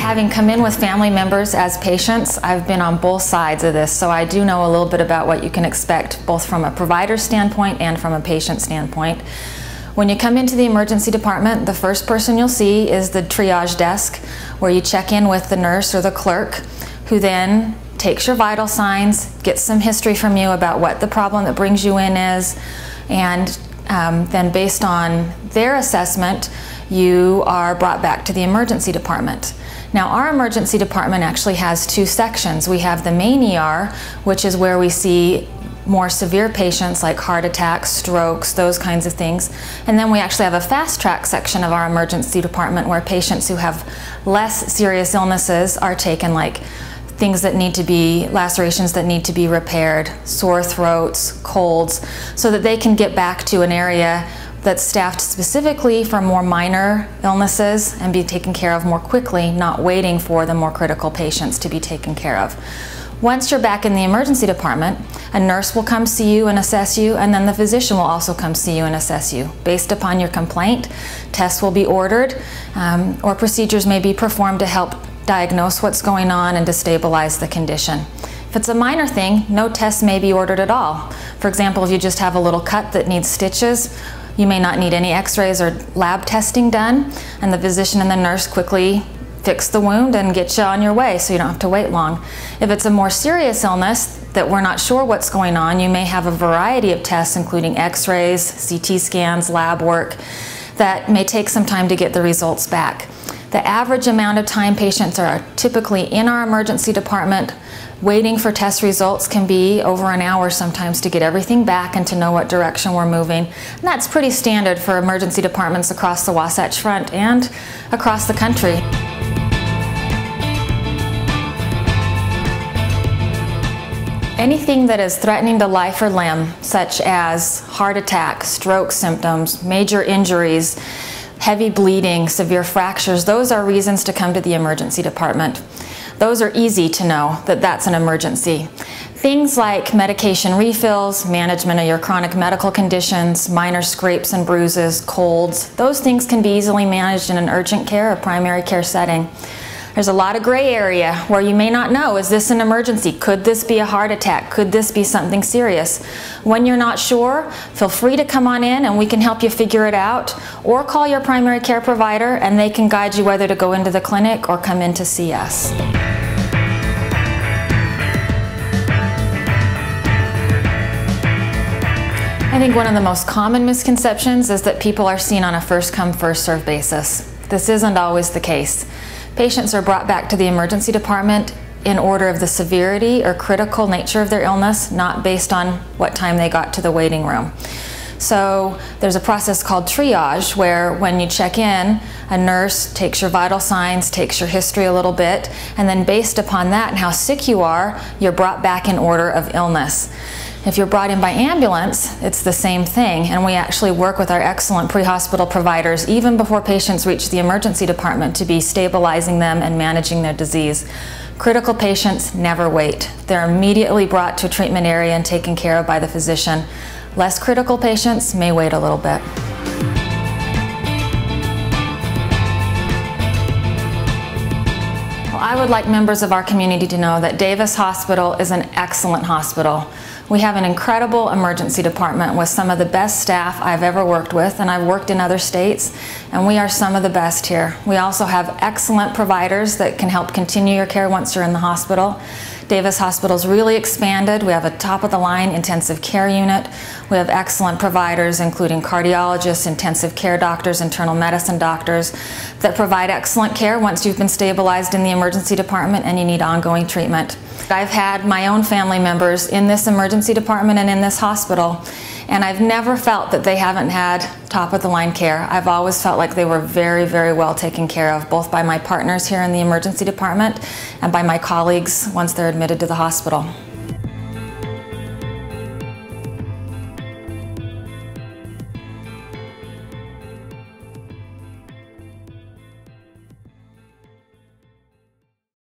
Having come in with family members as patients, I've been on both sides of this, so I do know a little bit about what you can expect both from a provider standpoint and from a patient standpoint. When you come into the emergency department, the first person you'll see is the triage desk, where you check in with the nurse or the clerk, who then takes your vital signs, gets some history from you about what the problem that brings you in is, and then based on their assessment, you are brought back to the emergency department. Now, our emergency department actually has two sections. We have the main ER, which is where we see more severe patients like heart attacks, strokes, those kinds of things. And then we actually have a fast track section of our emergency department where patients who have less serious illnesses are taken, like things that need to be, lacerations that need to be repaired, sore throats, colds, so that they can get back to an area that's staffed specifically for more minor illnesses and be taken care of more quickly, not waiting for the more critical patients to be taken care of. Once you're back in the emergency department, a nurse will come see you and assess you, and then the physician will also come see you and assess you. Based upon your complaint, tests will be ordered, or procedures may be performed to help diagnose what's going on and to stabilize the condition. If it's a minor thing, no tests may be ordered at all. For example, if you just have a little cut that needs stitches, you may not need any x-rays or lab testing done, and the physician and the nurse quickly fix the wound and get you on your way so you don't have to wait long. If it's a more serious illness that we're not sure what's going on, you may have a variety of tests including x-rays, CT scans, lab work that may take some time to get the results back. The average amount of time patients are typically in our emergency department waiting for test results can be over an hour sometimes to get everything back and to know what direction we're moving. And that's pretty standard for emergency departments across the Wasatch Front and across the country. Anything that is threatening to life or limb, such as heart attack, stroke symptoms, major injuries, heavy bleeding, severe fractures, those are reasons to come to the emergency department. Those are easy to know that that's an emergency. Things like medication refills, management of your chronic medical conditions, minor scrapes and bruises, colds, those things can be easily managed in an urgent care or primary care setting. There's a lot of gray area where you may not know, is this an emergency? Could this be a heart attack? Could this be something serious? When you're not sure, feel free to come on in and we can help you figure it out, or call your primary care provider and they can guide you whether to go into the clinic or come in to see us. I think one of the most common misconceptions is that people are seen on a first-come, first-served basis. This isn't always the case. Patients are brought back to the emergency department in order of the severity or critical nature of their illness, not based on what time they got to the waiting room. So there's a process called triage where when you check in, a nurse takes your vital signs, takes your history a little bit, and then based upon that and how sick you are, you're brought back in order of illness. If you're brought in by ambulance, it's the same thing, and we actually work with our excellent pre-hospital providers even before patients reach the emergency department to be stabilizing them and managing their disease. Critical patients never wait. They're immediately brought to a treatment area and taken care of by the physician. Less critical patients may wait a little bit. Well, I would like members of our community to know that Davis Hospital is an excellent hospital. We have an incredible emergency department with some of the best staff I've ever worked with, and I've worked in other states, and we are some of the best here. We also have excellent providers that can help continue your care once you're in the hospital. Davis Hospital's really expanded. We have a top-of-the-line intensive care unit. We have excellent providers, including cardiologists, intensive care doctors, internal medicine doctors, that provide excellent care once you've been stabilized in the emergency department and you need ongoing treatment. I've had my own family members in this emergency department and in this hospital, and I've never felt that they haven't had top-of-the-line care. I've always felt like they were very, very well taken care of, both by my partners here in the emergency department and by my colleagues once they're admitted to the hospital.